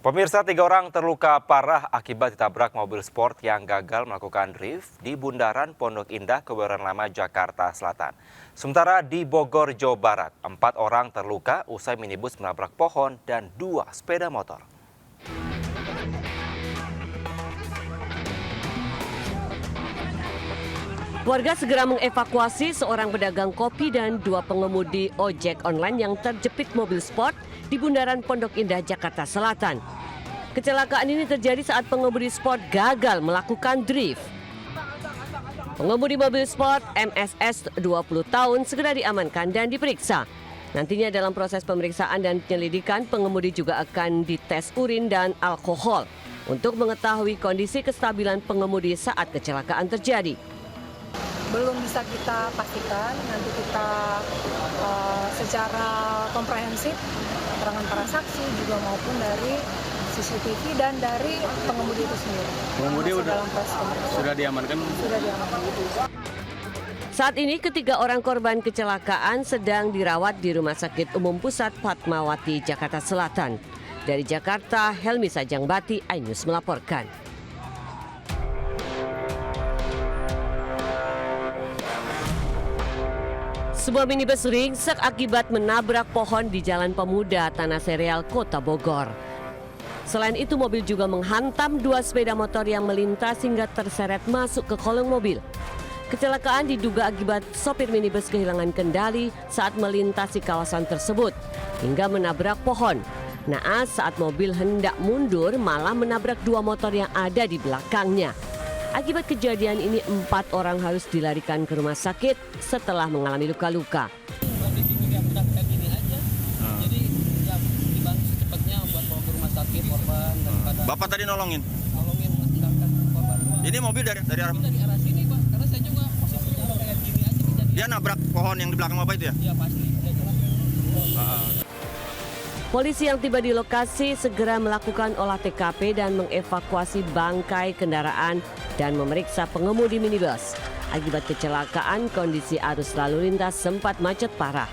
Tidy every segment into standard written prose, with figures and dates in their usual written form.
Pemirsa, 3 orang terluka parah akibat ditabrak mobil sport yang gagal melakukan drift di Bundaran Pondok Indah, Kebayoran Lama, Jakarta Selatan. Sementara di Bogor, Jawa Barat, 4 orang terluka usai minibus menabrak pohon dan 2 sepeda motor. Warga segera mengevakuasi seorang pedagang kopi dan 2 pengemudi ojek online yang terjepit mobil sport di Bundaran Pondok Indah, Jakarta Selatan. Kecelakaan ini terjadi saat pengemudi sport gagal melakukan drift. Pengemudi mobil sport MSS 20 tahun segera diamankan dan diperiksa. Nantinya dalam proses pemeriksaan dan penyelidikan, pengemudi juga akan dites urin dan alkohol untuk mengetahui kondisi kestabilan pengemudi saat kecelakaan terjadi. Belum bisa kita pastikan, nanti kita secara komprehensif keterangan para saksi juga maupun dari CCTV dan dari pengemudi itu sendiri. Pengemudi sudah diamankan? Sudah diamankan. Saat ini ketiga orang korban kecelakaan sedang dirawat di Rumah Sakit Umum Pusat Fatmawati, Jakarta Selatan. Dari Jakarta, Helmi Sajangbati, iNews melaporkan. Sebuah minibus ringsek akibat menabrak pohon di Jalan Pemuda, Tanah Sereal, Kota Bogor. Selain itu, mobil juga menghantam 2 sepeda motor yang melintas hingga terseret masuk ke kolong mobil. Kecelakaan diduga akibat sopir minibus kehilangan kendali saat melintasi kawasan tersebut hingga menabrak pohon. Naas saat mobil hendak mundur malah menabrak 2 motor yang ada di belakangnya. Akibat kejadian ini 4 orang harus dilarikan ke rumah sakit setelah mengalami luka-luka. Kondisi dia udah kayak gini aja, jadi ya dibantu secepatnya buat bawa ke rumah sakit korban daripada. Bapak tadi nolongin Tinggalkan korban. ini mobil dari arah Dari arah sini, Pak, karena saya juga posisinya kayak gini aja kejadian. dia nabrak pohon yang di belakang Bapak itu ya? Iya pasti. Polisi yang tiba di lokasi segera melakukan olah TKP dan mengevakuasi bangkai kendaraan dan memeriksa pengemudi minibus. Akibat kecelakaan, kondisi arus lalu lintas sempat macet parah.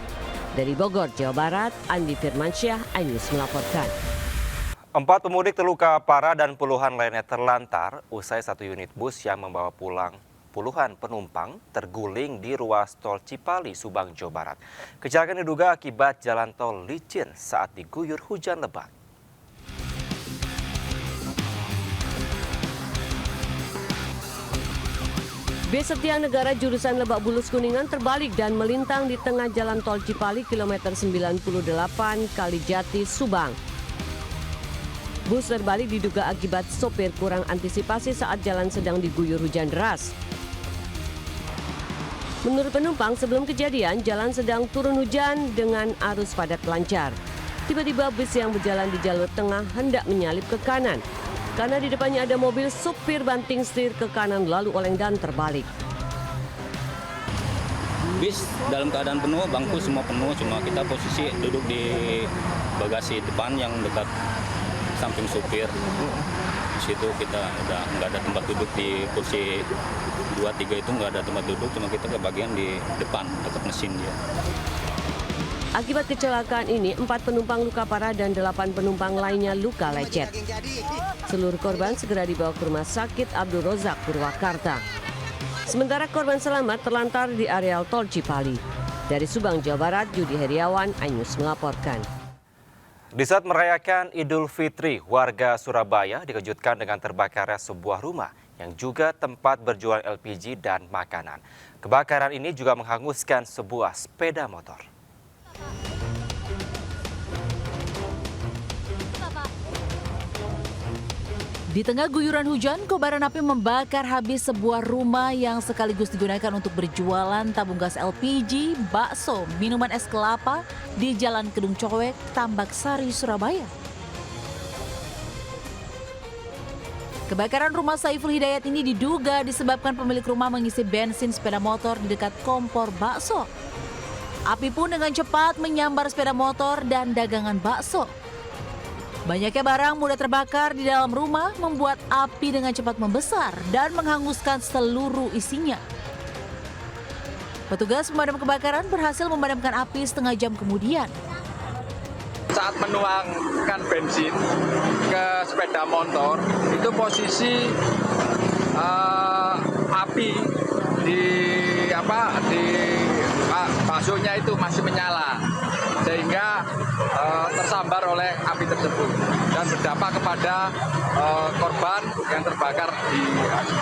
Dari Bogor, Jawa Barat, Andi Firmansyah, iNews melaporkan. 4 pemudik terluka parah dan puluhan lainnya terlantar usai 1 unit bus yang membawa pulang puluhan penumpang terguling di ruas tol Cipali, Subang, Jawa Barat. Kecelakaan diduga akibat jalan tol licin saat diguyur hujan lebat. Bus Setia Negara jurusan Lebak Bulus Kuningan terbalik dan melintang di tengah jalan tol Cipali kilometer 98 Kalijati, Subang. Bus terbalik diduga akibat sopir kurang antisipasi saat jalan sedang diguyur hujan deras. Menurut penumpang, sebelum kejadian, jalan sedang turun hujan dengan arus padat lancar. Tiba-tiba bus yang berjalan di jalur tengah hendak menyalip ke kanan. Karena di depannya ada mobil, supir banting setir ke kanan lalu oleng dan terbalik. Bis dalam keadaan penuh, bangku semua penuh, cuma kita posisi duduk di bagasi depan yang dekat samping supir. Di situ kita udah nggak ada tempat duduk di kursi 2-3 itu nggak ada tempat duduk, cuma kita ke bagian di depan dekat mesin dia. Akibat kecelakaan ini, 4 penumpang luka parah dan 8 penumpang lainnya luka lecet. Seluruh korban segera dibawa ke Rumah Sakit Abdul Rozak, Purwakarta. Sementara korban selamat terlantar di areal tol Cipali. Dari Subang, Jawa Barat, Yudi Heriawan, iNews melaporkan. Di saat merayakan Idul Fitri, warga Surabaya dikejutkan dengan terbakarnya sebuah rumah yang juga tempat berjual LPG dan makanan. Kebakaran ini juga menghanguskan sebuah sepeda motor. Di tengah guyuran hujan, kobaran api membakar habis sebuah rumah yang sekaligus digunakan untuk berjualan tabung gas LPG, bakso, minuman es kelapa di Jalan Kedung Cowek, Tambak Sari, Surabaya. Kebakaran rumah Saiful Hidayat ini diduga disebabkan pemilik rumah mengisi bensin sepeda motor di dekat kompor bakso. Api pun dengan cepat menyambar sepeda motor dan dagangan bakso. Banyaknya barang mudah terbakar di dalam rumah membuat api dengan cepat membesar dan menghanguskan seluruh isinya. Petugas pemadam kebakaran berhasil memadamkan api setengah jam kemudian. Saat menuangkan bensin ke sepeda motor itu posisi api di baksonya itu masih menyala sehingga tersambar oleh api tersebut dan berdampak kepada korban yang terbakar di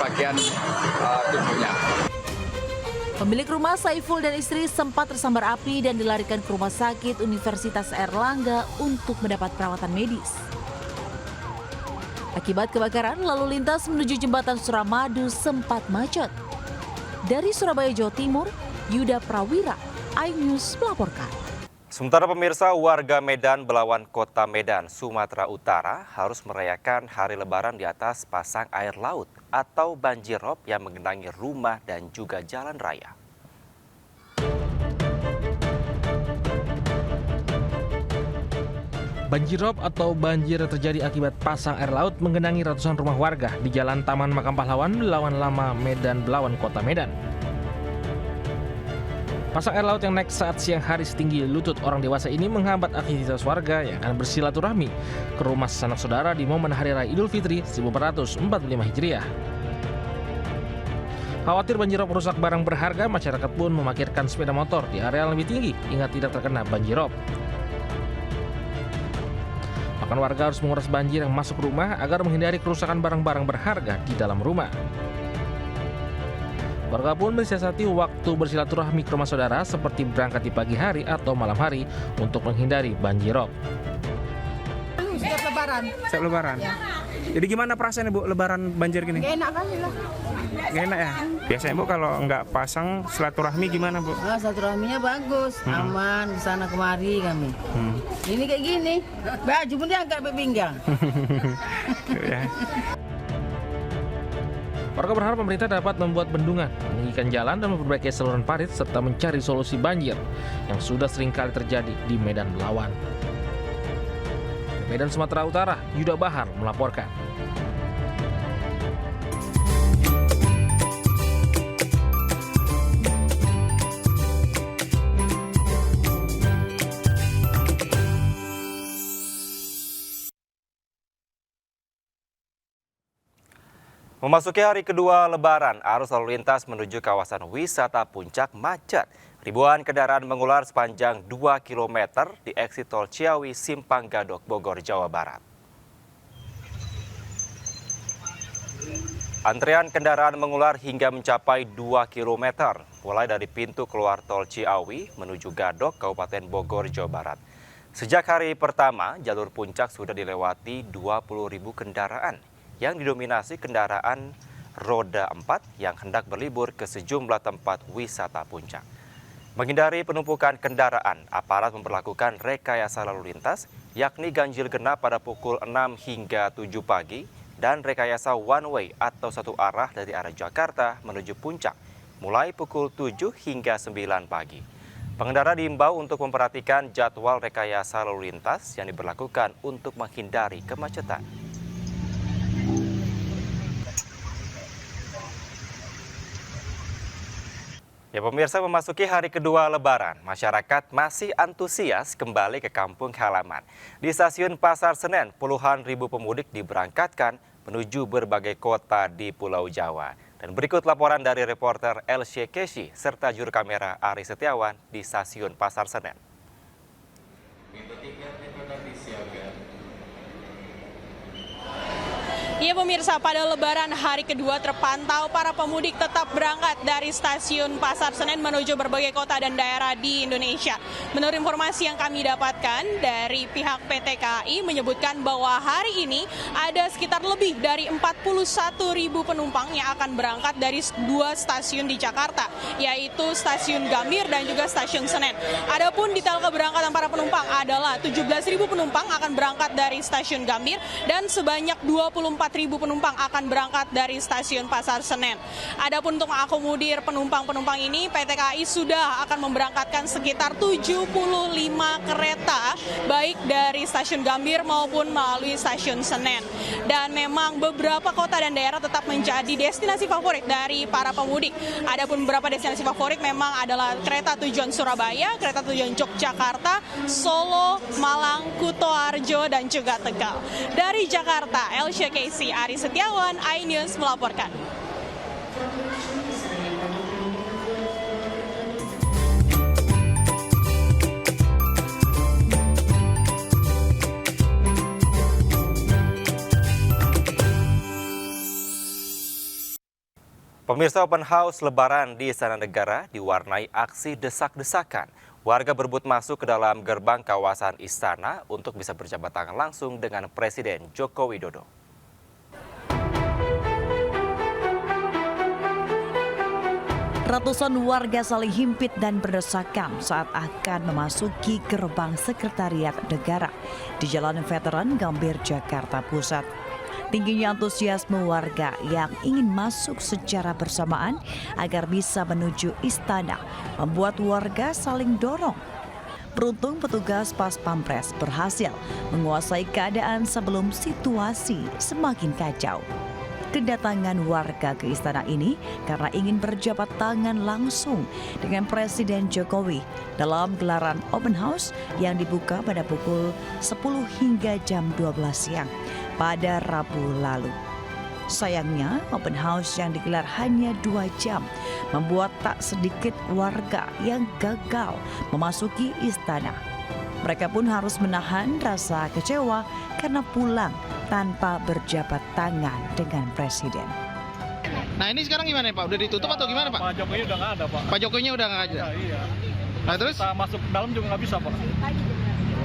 bagian tubuhnya. Pemilik rumah Saiful dan istri sempat tersambar api dan dilarikan ke Rumah Sakit Universitas Airlangga untuk mendapat perawatan medis. Akibat kebakaran, lalu lintas menuju jembatan Suramadu sempat macet. Dari Surabaya, Jawa Timur, Yuda Prawira, iNews melaporkan. Sementara pemirsa, warga Medan Belawan Kota Medan, Sumatera Utara harus merayakan Hari Lebaran di atas pasang air laut atau banjirop yang menggenangi rumah dan juga jalan raya. Banjirop atau banjir terjadi akibat pasang air laut menggenangi ratusan rumah warga di Jalan Taman Makam Pahlawan, Belawan Lama, Medan Belawan, Kota Medan. Pasang air laut yang naik saat siang hari setinggi lutut orang dewasa ini menghambat aktivitas warga yang akan bersilaturahmi ke rumah sanak saudara di momen Hari Raya Idul Fitri 1445 Hijriah. Khawatir banjirop merusak barang berharga, masyarakat pun memarkirkan sepeda motor di area yang lebih tinggi hingga tidak terkena banjirop. Bahkan warga harus menguras banjir yang masuk rumah agar menghindari kerusakan barang-barang berharga di dalam rumah. Warga pun mensiasati waktu bersilaturahmi ke rumah saudara seperti berangkat di pagi hari atau malam hari untuk menghindari banjirop. Setiap Lebaran. Setiap Lebaran. Ya. Jadi gimana perasaan Ibu Lebaran banjir gini? Gak enak kali lah. Gak enak ya? Biasanya Bu kalau nggak pasang silaturahmi gimana Bu? Silaturahminya bagus, aman, kesana kemari kami. Ini kayak gini, baju pun diangkat sampai pinggang. Ya. Warga berharap pemerintah dapat membuat bendungan, meninggikan jalan dan memperbaiki saluran parit serta mencari solusi banjir yang sudah seringkali terjadi di Medan Belawan. Medan, Sumatera Utara, Yuda Bahar melaporkan. Memasuki hari kedua Lebaran, arus lalu lintas menuju kawasan wisata Puncak macet. Ribuan kendaraan mengular sepanjang 2 km di eksit tol Ciawi Simpang Gadok, Bogor, Jawa Barat. Antrean kendaraan mengular hingga mencapai 2 km, mulai dari pintu keluar tol Ciawi menuju Gadok, Kabupaten Bogor, Jawa Barat. Sejak hari pertama, jalur Puncak sudah dilewati 20.000 kendaraan yang didominasi kendaraan roda 4 yang hendak berlibur ke sejumlah tempat wisata Puncak. Menghindari penumpukan kendaraan, aparat memperlakukan rekayasa lalu lintas, yakni ganjil genap pada pukul 6 hingga 7 pagi dan rekayasa one way atau satu arah dari arah Jakarta menuju Puncak, mulai pukul 7 hingga 9 pagi. Pengendara diimbau untuk memperhatikan jadwal rekayasa lalu lintas yang diberlakukan untuk menghindari kemacetan. Ya pemirsa, memasuki hari kedua Lebaran, masyarakat masih antusias kembali ke kampung halaman. Di stasiun Pasar Senen, puluhan ribu pemudik diberangkatkan menuju berbagai kota di Pulau Jawa. Dan berikut laporan dari reporter Elsye Keshi serta juru kamera Ari Setiawan di stasiun Pasar Senen. Ya pemirsa, pada Lebaran hari kedua terpantau para pemudik tetap berangkat dari stasiun Pasar Senen menuju berbagai kota dan daerah di Indonesia. Menurut informasi yang kami dapatkan dari pihak PT KAI menyebutkan bahwa hari ini ada sekitar lebih dari 41.000 penumpang yang akan berangkat dari 2 stasiun di Jakarta, yaitu stasiun Gambir dan juga stasiun Senen. Adapun detail keberangkatan para penumpang adalah 17.000 penumpang akan berangkat dari stasiun Gambir dan sebanyak 24.000 4.000 penumpang akan berangkat dari stasiun Pasar Senen. Adapun untuk mengakomodir penumpang-penumpang ini, PT KAI sudah akan memberangkatkan sekitar 75 kereta, baik dari stasiun Gambir maupun melalui stasiun Senen. Dan memang beberapa kota dan daerah tetap menjadi destinasi favorit dari para pemudik. Adapun beberapa destinasi favorit memang adalah kereta tujuan Surabaya, kereta tujuan Yogyakarta, Solo, Malang, Kutoarjo, dan juga Tegal. Dari Jakarta, Elsya Casey, Ari Setiawan, iNews melaporkan. Pemirsa, open house Lebaran di Istana Negara diwarnai aksi desak-desakan. Warga berebut masuk ke dalam gerbang kawasan istana untuk bisa berjabat tangan langsung dengan Presiden Joko Widodo. Ratusan warga saling himpit dan berdesakan saat akan memasuki gerbang Sekretariat Negara di Jalan Veteran Gambir, Jakarta Pusat. Tingginya antusiasme warga yang ingin masuk secara bersamaan agar bisa menuju istana membuat warga saling dorong. Beruntung petugas Pas Pampres berhasil menguasai keadaan sebelum situasi semakin kacau. Kedatangan warga ke istana ini karena ingin berjabat tangan langsung dengan Presiden Jokowi dalam gelaran open house yang dibuka pada pukul 10 hingga jam 12 siang pada Rabu lalu. Sayangnya, open house yang digelar hanya 2 jam membuat tak sedikit warga yang gagal memasuki istana. Mereka pun harus menahan rasa kecewa karena pulang tanpa berjabat tangan dengan Presiden. Nah ini sekarang gimana Pak? Udah ditutup atau gimana Pak? Pak Jokowi udah nggak ada Pak. Pak Jokowinya udah nggak ada? Ya, iya. Nah terus? Kita masuk dalam juga nggak bisa Pak.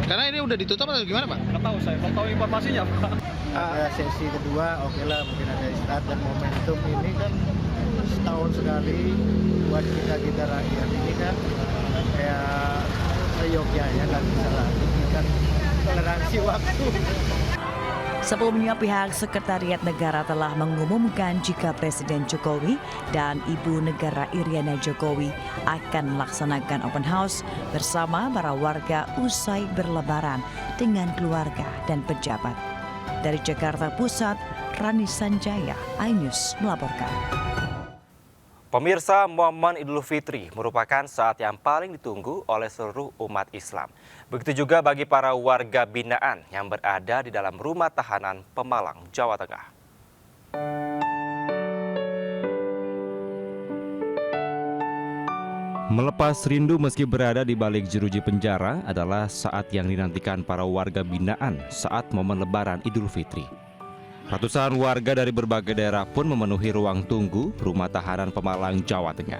Karena ini udah ditutup atau gimana Pak? Nggak tahu saya, nggak tahu informasinya Pak. Sesi kedua oke lah, mungkin ada istirahat dan momentum ini kan setahun sekali buat kita rakyat ini kan kayak seyogyanya nggak bisa lagi kan toleransi waktu. Sebelumnya pihak Sekretariat Negara telah mengumumkan jika Presiden Jokowi dan Ibu Negara Iriana Jokowi akan melaksanakan open house bersama para warga usai berlebaran dengan keluarga dan pejabat. Dari Jakarta Pusat, Rani Sanjaya, iNews melaporkan. Pemirsa, momen Idul Fitri merupakan saat yang paling ditunggu oleh seluruh umat Islam. Begitu juga bagi para warga binaan yang berada di dalam rumah tahanan Pemalang, Jawa Tengah. Melepas rindu meski berada di balik jeruji penjara adalah saat yang dinantikan para warga binaan saat momen Lebaran Idul Fitri. Ratusan warga dari berbagai daerah pun memenuhi ruang tunggu rumah tahanan Pemalang, Jawa Tengah.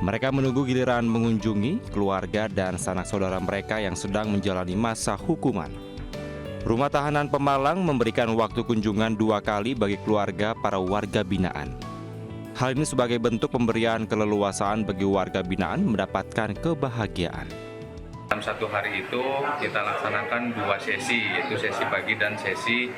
Mereka menunggu giliran mengunjungi keluarga dan sanak saudara mereka yang sedang menjalani masa hukuman. Rumah tahanan Pemalang memberikan waktu kunjungan 2 kali bagi keluarga para warga binaan. Hal ini sebagai bentuk pemberian keleluasaan bagi warga binaan mendapatkan kebahagiaan. Dalam 1 hari itu kita laksanakan 2 sesi, yaitu sesi pagi dan sesi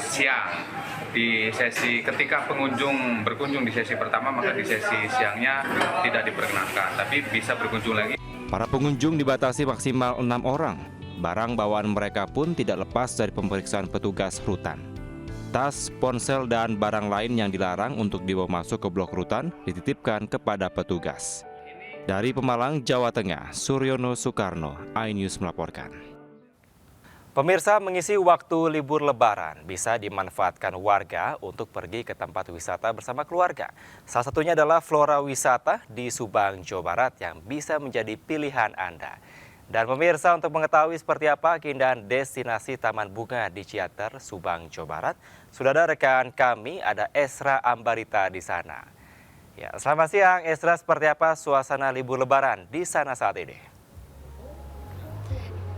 siang. Di sesi ketika pengunjung berkunjung di sesi pertama, maka di sesi siangnya tidak diperkenankan, tapi bisa berkunjung lagi. Para pengunjung dibatasi maksimal 6 orang. Barang bawaan mereka pun tidak lepas dari pemeriksaan petugas rutan. Tas, ponsel, dan barang lain yang dilarang untuk dibawa masuk ke blok rutan dititipkan kepada petugas. Dari Pemalang, Jawa Tengah, Suryono Soekarno, iNews melaporkan. Pemirsa, mengisi waktu libur Lebaran bisa dimanfaatkan warga untuk pergi ke tempat wisata bersama keluarga. Salah satunya adalah Flora Wisata di Subang, Jawa Barat yang bisa menjadi pilihan Anda. Dan pemirsa, untuk mengetahui seperti apa keindahan destinasi Taman Bunga di Ciater, Subang, Jawa Barat, sudah ada rekan kami, ada Esra Ambarita di sana. Ya, selamat siang Esra, seperti apa suasana libur Lebaran di sana saat ini?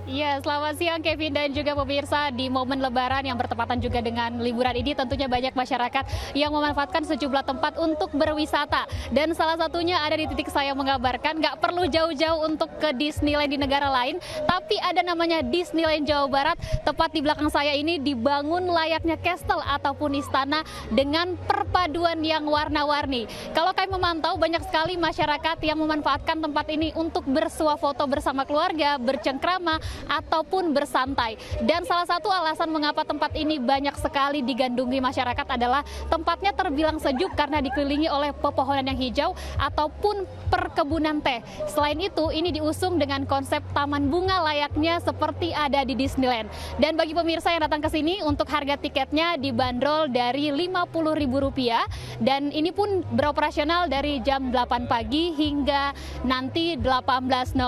Iya, selamat siang Kevin dan juga pemirsa. Di momen Lebaran yang bertepatan juga dengan liburan ini, tentunya banyak masyarakat yang memanfaatkan sejumlah tempat untuk berwisata. Dan salah satunya ada di titik saya mengabarkan, nggak perlu jauh-jauh untuk ke Disneyland di negara lain, tapi ada namanya Disneyland Jawa Barat. Tepat di belakang saya ini dibangun layaknya castle ataupun istana dengan perpaduan yang warna-warni. Kalau kami memantau, banyak sekali masyarakat yang memanfaatkan tempat ini untuk bersuah foto bersama keluarga, bercengkrama, ataupun bersantai. Dan salah satu alasan mengapa tempat ini banyak sekali digandungi masyarakat adalah tempatnya terbilang sejuk karena dikelilingi oleh pepohonan yang hijau ataupun perkebunan teh. Selain itu, ini diusung dengan konsep taman bunga layaknya seperti ada di Disneyland. Dan bagi pemirsa yang datang ke sini, untuk harga tiketnya dibanderol dari Rp50.000 dan ini pun beroperasional dari jam 8 pagi hingga nanti 18.00.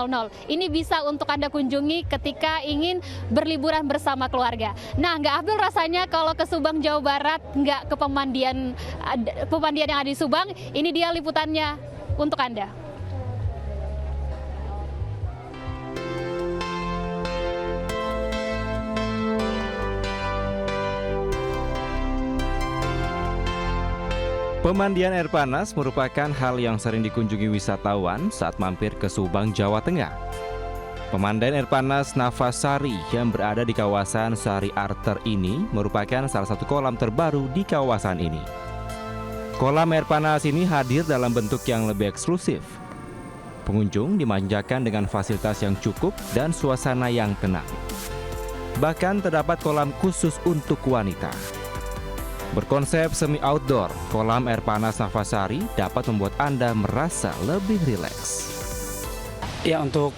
Ini bisa untuk Anda kunjungi ketika ingin berliburan bersama keluarga. Nah, nggak afdol rasanya kalau ke Subang, Jawa Barat, nggak ke pemandian yang ada di Subang. Ini dia liputannya untuk Anda. Pemandian air panas merupakan hal yang sering dikunjungi wisatawan saat mampir ke Subang, Jawa Tengah. Pemandian air panas Nafasari yang berada di kawasan Sari Arter ini merupakan salah satu kolam terbaru di kawasan ini. Kolam air panas ini hadir dalam bentuk yang lebih eksklusif. Pengunjung dimanjakan dengan fasilitas yang cukup dan suasana yang tenang. Bahkan terdapat kolam khusus untuk wanita. Berkonsep semi outdoor, kolam air panas Nafasari dapat membuat Anda merasa lebih rileks. Ya, untuk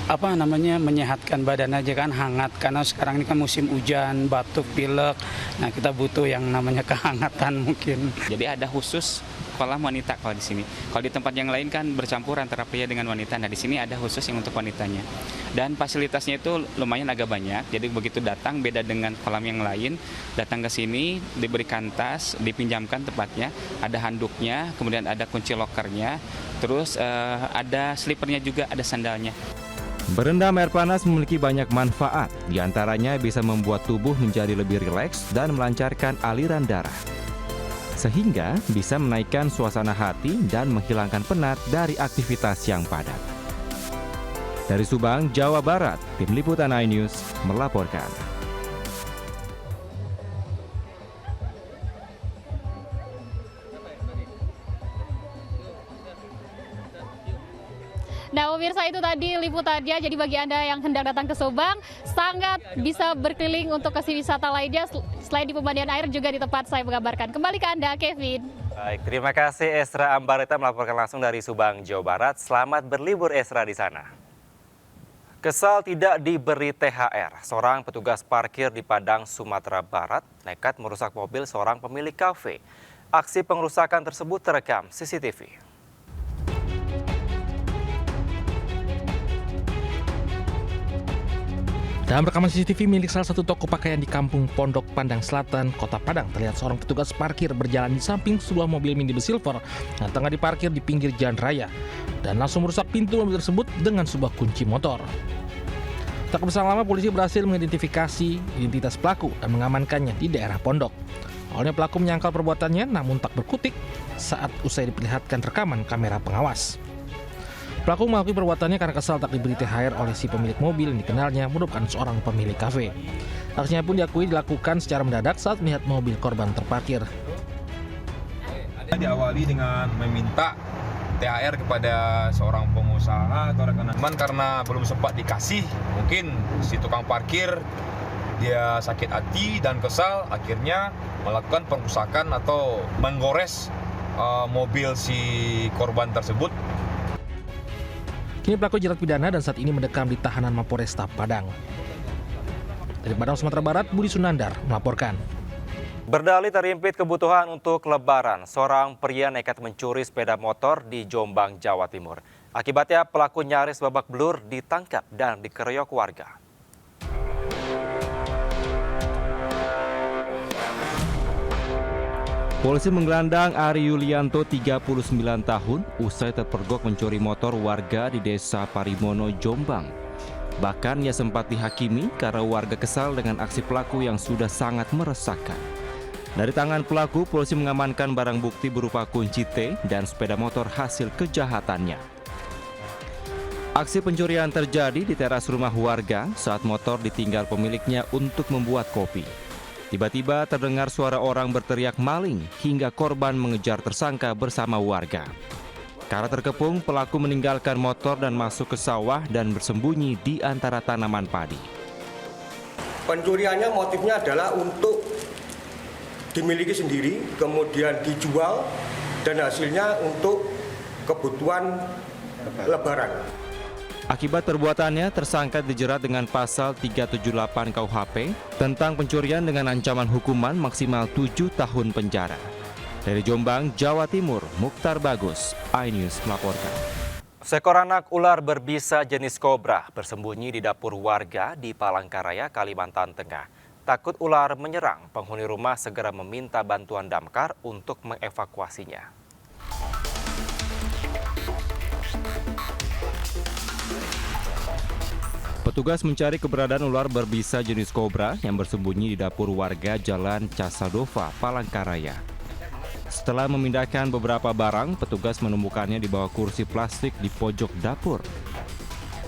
menyehatkan badan aja kan, hangat, karena sekarang ini kan musim hujan, batuk, pilek. Nah, kita butuh yang namanya kehangatan mungkin. Jadi ada khusus kolam wanita kalau di sini. Kalau di tempat yang lain kan bercampur antara pria dengan wanita. Nah, di sini ada khusus yang untuk wanitanya. Dan fasilitasnya itu lumayan agak banyak. Jadi begitu datang, beda dengan kolam yang lain, datang ke sini diberikan tas, dipinjamkan tempatnya, ada handuknya, kemudian ada kunci lokernya, terus ada slipernya juga, ada sandalnya. Berendam air panas memiliki banyak manfaat, diantaranya bisa membuat tubuh menjadi lebih rileks dan melancarkan aliran darah. Sehingga bisa menaikkan suasana hati dan menghilangkan penat dari aktivitas yang padat. Dari Subang, Jawa Barat, Tim Liputan iNews melaporkan. Nah, pemirsa, itu tadi liputannya. Jadi bagi Anda yang hendak datang ke Subang, sangat bisa berkeliling untuk kasih wisata lainnya selain di pemandian air juga di tempat saya mengabarkan. Kembali ke Anda, Kevin. Baik, terima kasih Esra Ambarita melaporkan langsung dari Subang, Jawa Barat. Selamat berlibur Esra di sana. Kesal tidak diberi THR, seorang petugas parkir di Padang, Sumatera Barat nekat merusak mobil seorang pemilik kafe. Aksi pengerusakan tersebut terekam CCTV. Dalam rekaman CCTV milik salah satu toko pakaian di Kampung Pondok Pandang Selatan, Kota Padang, terlihat seorang petugas parkir berjalan di samping sebuah mobil Mini Silver yang tengah diparkir di pinggir jalan raya dan langsung merusak pintu mobil tersebut dengan sebuah kunci motor. Tak berselang lama, polisi berhasil mengidentifikasi identitas pelaku dan mengamankannya di daerah Pondok. Awalnya pelaku menyangkal perbuatannya, namun tak berkutik saat usai diperlihatkan rekaman kamera pengawas. Pelaku mengakui perbuatannya karena kesal tak diberi THR oleh si pemilik mobil yang dikenalnya merupakan seorang pemilik kafe. Aksinya pun diakui dilakukan secara mendadak saat melihat mobil korban terparkir. Diawali dengan meminta THR kepada seorang pengusaha atau rekan teman karena belum sempat dikasih. Mungkin si tukang parkir dia sakit hati dan kesal, akhirnya melakukan perusakan atau menggores mobil si korban tersebut. Kini pelaku jerat pidana dan saat ini mendekam di tahanan Mapolresta Padang. Dari Padang, Sumatera Barat, Budi Sunandar melaporkan. Berdalih terimpit kebutuhan untuk Lebaran, seorang pria nekat mencuri sepeda motor di Jombang, Jawa Timur. Akibatnya pelaku nyaris babak belur ditangkap dan dikeroyok warga. Polisi menggelandang Ari Yulianto 39 tahun usai terpergok mencuri motor warga di Desa Parimono, Jombang. Bahkan ia sempat dihakimi karena warga kesal dengan aksi pelaku yang sudah sangat meresahkan. Dari tangan pelaku, polisi mengamankan barang bukti berupa kunci T dan sepeda motor hasil kejahatannya. Aksi pencurian terjadi di teras rumah warga saat motor ditinggal pemiliknya untuk membuat kopi. Tiba-tiba terdengar suara orang berteriak maling hingga korban mengejar tersangka bersama warga. Karena terkepung, pelaku meninggalkan motor dan masuk ke sawah dan bersembunyi di antara tanaman padi. Pencuriannya motifnya adalah untuk dimiliki sendiri, kemudian dijual, dan hasilnya untuk kebutuhan lebaran. Akibat perbuatannya, tersangka dijerat dengan pasal 378 KUHP tentang pencurian dengan ancaman hukuman maksimal 7 tahun penjara. Dari Jombang, Jawa Timur, Mukhtar Bagus, iNews melaporkan. Seekor anak ular berbisa jenis kobra bersembunyi di dapur warga di Palangkaraya, Kalimantan Tengah. Takut ular menyerang, penghuni rumah segera meminta bantuan damkar untuk mengevakuasinya. Petugas mencari keberadaan ular berbisa jenis kobra yang bersembunyi di dapur warga Jalan Casadova, Palangkaraya. Setelah memindahkan beberapa barang, petugas menemukannya di bawah kursi plastik di pojok dapur.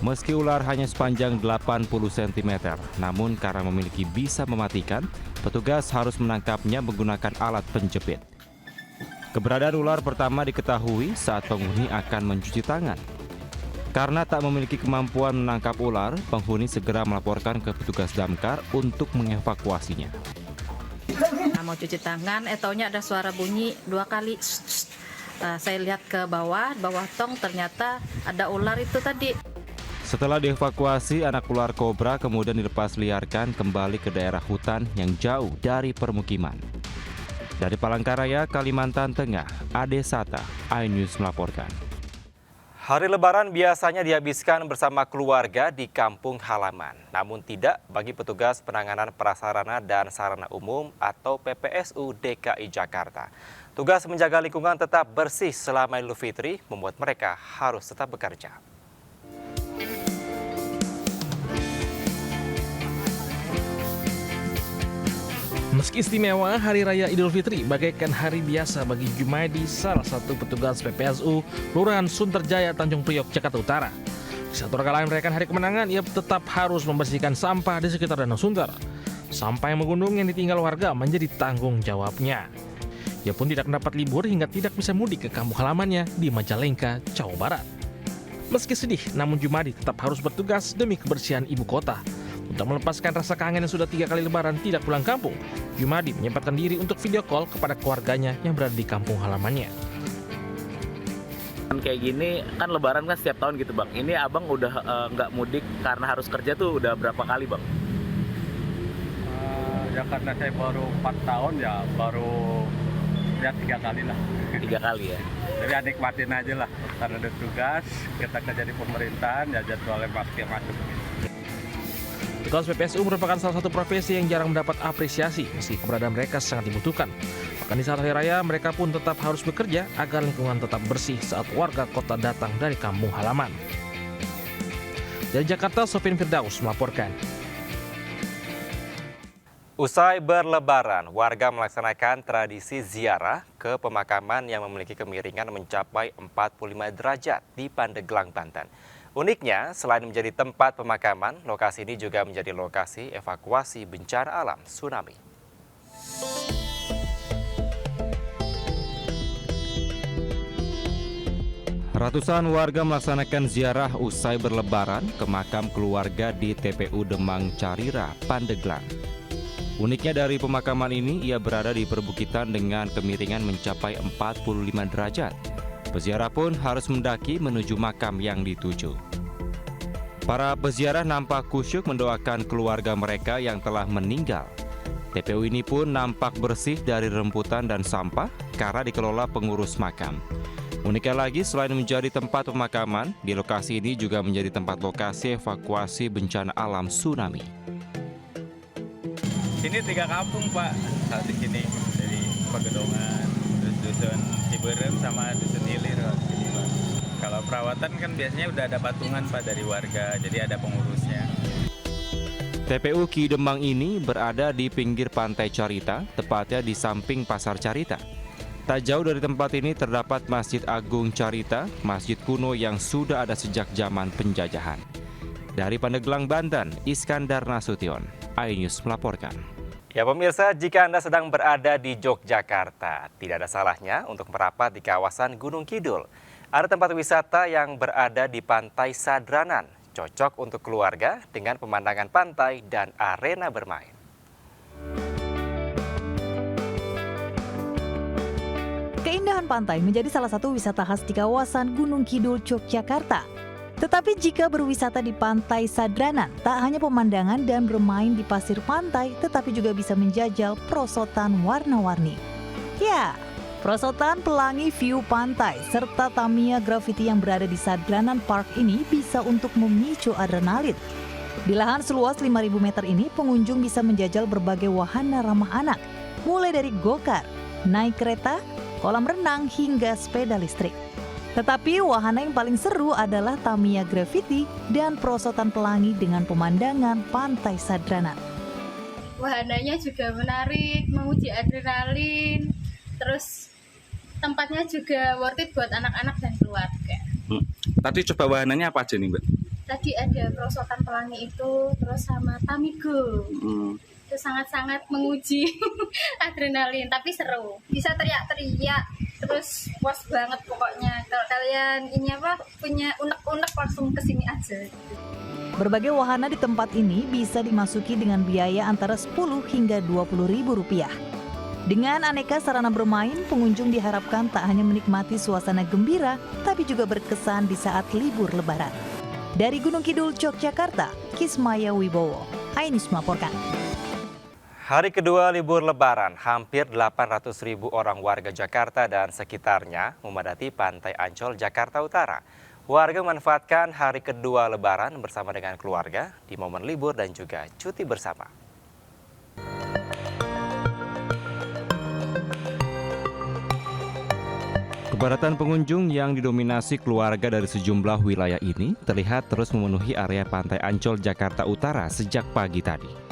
Meski ular hanya sepanjang 80 cm, namun karena memiliki bisa mematikan, petugas harus menangkapnya menggunakan alat penjepit. Keberadaan ular pertama diketahui saat penghuni akan mencuci tangan. Karena tak memiliki kemampuan menangkap ular, penghuni segera melaporkan ke petugas damkar untuk mengevakuasinya. Mau cuci tangan, taunya ada suara bunyi 2 kali. Saya lihat ke bawah tong, ternyata ada ular itu tadi. Setelah dievakuasi, anak ular kobra kemudian dilepas liarkan kembali ke daerah hutan yang jauh dari permukiman. Dari Palangkaraya, Kalimantan Tengah, Ade Sata, iNews melaporkan. Hari Lebaran biasanya dihabiskan bersama keluarga di kampung halaman. Namun tidak bagi petugas penanganan prasarana dan sarana umum atau PPSU DKI Jakarta. Tugas menjaga lingkungan tetap bersih selama Idul Fitri membuat mereka harus tetap bekerja. Meski istimewa, Hari Raya Idul Fitri bagaikan hari biasa bagi Jumaidi, salah satu petugas PPSU Kelurahan Sunterjaya, Tanjung Priok, Jakarta Utara. Di satu rangka lain merayakan hari kemenangan, ia tetap harus membersihkan sampah di sekitar Danau Sunter. Sampah yang menggunung yang ditinggal warga menjadi tanggung jawabnya. Ia pun tidak mendapat libur hingga tidak bisa mudik ke kampung halamannya di Majalengka, Jawa Barat. Meski sedih, namun Jumaidi tetap harus bertugas demi kebersihan ibu kota. Untuk melepaskan rasa kangen yang sudah 3 kali lebaran tidak pulang kampung, Jumaidi menyempatkan diri untuk video call kepada keluarganya yang berada di kampung halamannya. Kayak gini kan lebaran kan setiap tahun gitu bang. Ini abang udah nggak mudik karena harus kerja tuh udah berapa kali bang? Ya karena saya baru 4 tahun ya baru ya 3 kali lah. 3 kali ya? Jadi ya nikmatin aja lah, karena ada tugas, kita kerja di pemerintahan ya jadwalnya pasti masuk. Petugas PPSU merupakan salah satu profesi yang jarang mendapat apresiasi meski keberadaan mereka sangat dibutuhkan. Bahkan di saat hari raya, mereka pun tetap harus bekerja agar lingkungan tetap bersih saat warga kota datang dari kampung halaman. Dari Jakarta, Sofin Firdaus melaporkan. Usai berlebaran, warga melaksanakan tradisi ziarah ke pemakaman yang memiliki kemiringan mencapai 45 derajat di Pandeglang, Banten. Uniknya, selain menjadi tempat pemakaman, lokasi ini juga menjadi lokasi evakuasi bencana alam tsunami. Ratusan warga melaksanakan ziarah usai berlebaran ke makam keluarga di TPU Demang Carira, Pandeglang. Uniknya dari pemakaman ini, ia berada di perbukitan dengan kemiringan mencapai 45 derajat. Peziarah pun harus mendaki menuju makam yang dituju. Para peziarah nampak khusyuk mendoakan keluarga mereka yang telah meninggal. TPU ini pun nampak bersih dari rembutan dan sampah karena dikelola pengurus makam. Uniknya lagi, selain menjadi tempat pemakaman, di lokasi ini juga menjadi tempat lokasi evakuasi bencana alam tsunami. Ini 3 kampung Pak, saat di sini, dari Pagedongan, terus Dusun Ciberem sama Dusun Hilir. Kalau perawatan kan biasanya udah ada patungan Pak dari warga, jadi ada pengurusnya. TPU Ki Demang ini berada di pinggir Pantai Carita, tepatnya di samping Pasar Carita. Tak jauh dari tempat ini terdapat Masjid Agung Carita, masjid kuno yang sudah ada sejak zaman penjajahan. Dari Pandeglang, Banten, Iskandar Nasution, iNews melaporkan. Ya pemirsa, jika Anda sedang berada di Yogyakarta, tidak ada salahnya untuk merapat di kawasan Gunung Kidul. Ada tempat wisata yang berada di Pantai Sadranan, cocok untuk keluarga dengan pemandangan pantai dan arena bermain. Keindahan pantai menjadi salah satu wisata khas di kawasan Gunung Kidul, Yogyakarta. Tetapi jika berwisata di Pantai Sadranan, tak hanya pemandangan dan bermain di pasir pantai, tetapi juga bisa menjajal perosotan warna-warni. Ya, perosotan pelangi view pantai serta Tamiya Graffiti yang berada di Sadranan Park ini bisa untuk memicu adrenalin. Di lahan seluas 5.000 meter ini, pengunjung bisa menjajal berbagai wahana ramah anak, mulai dari go-kart, naik kereta, kolam renang, hingga sepeda listrik. Tetapi wahana yang paling seru adalah Tamiya Graffiti dan perosotan pelangi dengan pemandangan Pantai Sadranan. Wahananya juga menarik, menguji adrenalin, terus tempatnya juga worth it buat anak-anak dan keluarga. Tadi coba wahananya apa aja nih Mbak? Tadi ada perosotan pelangi itu, terus sama Tamigo. Itu sangat-sangat menguji adrenalin, tapi seru. Bisa teriak-teriak, terus puas banget pokoknya. Kalau kalian punya unek-unek langsung kesini aja. Berbagai wahana di tempat ini bisa dimasuki dengan biaya antara 10 hingga 20 ribu rupiah. Dengan aneka sarana bermain, pengunjung diharapkan tak hanya menikmati suasana gembira, tapi juga berkesan di saat libur lebaran. Dari Gunung Kidul, Yogyakarta, Kismaya Wibowo, iNews melaporkan. Hari kedua libur lebaran, hampir 800.000 orang warga Jakarta dan sekitarnya memadati Pantai Ancol, Jakarta Utara. Warga memanfaatkan hari kedua lebaran bersama dengan keluarga di momen libur dan juga cuti bersama. Kepadatan pengunjung yang didominasi keluarga dari sejumlah wilayah ini terlihat terus memenuhi area Pantai Ancol, Jakarta Utara sejak pagi tadi.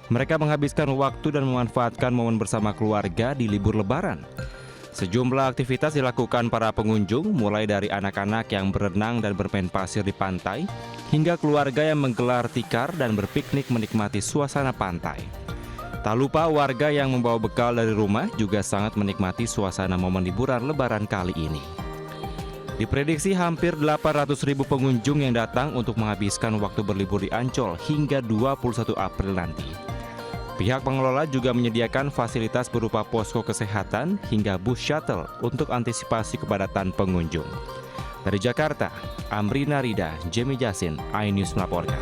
Mereka menghabiskan waktu dan memanfaatkan momen bersama keluarga di libur lebaran. Sejumlah aktivitas dilakukan para pengunjung, mulai dari anak-anak yang berenang dan bermain pasir di pantai, hingga keluarga yang menggelar tikar dan berpiknik menikmati suasana pantai. Tak lupa warga yang membawa bekal dari rumah juga sangat menikmati suasana momen liburan lebaran kali ini. Diprediksi hampir 800.000 pengunjung yang datang untuk menghabiskan waktu berlibur di Ancol hingga 21 April nanti. Pihak pengelola juga menyediakan fasilitas berupa posko kesehatan hingga bus shuttle untuk antisipasi kepadatan pengunjung. Dari Jakarta, Amrina Rida, Jemi Jasin, iNews melaporkan.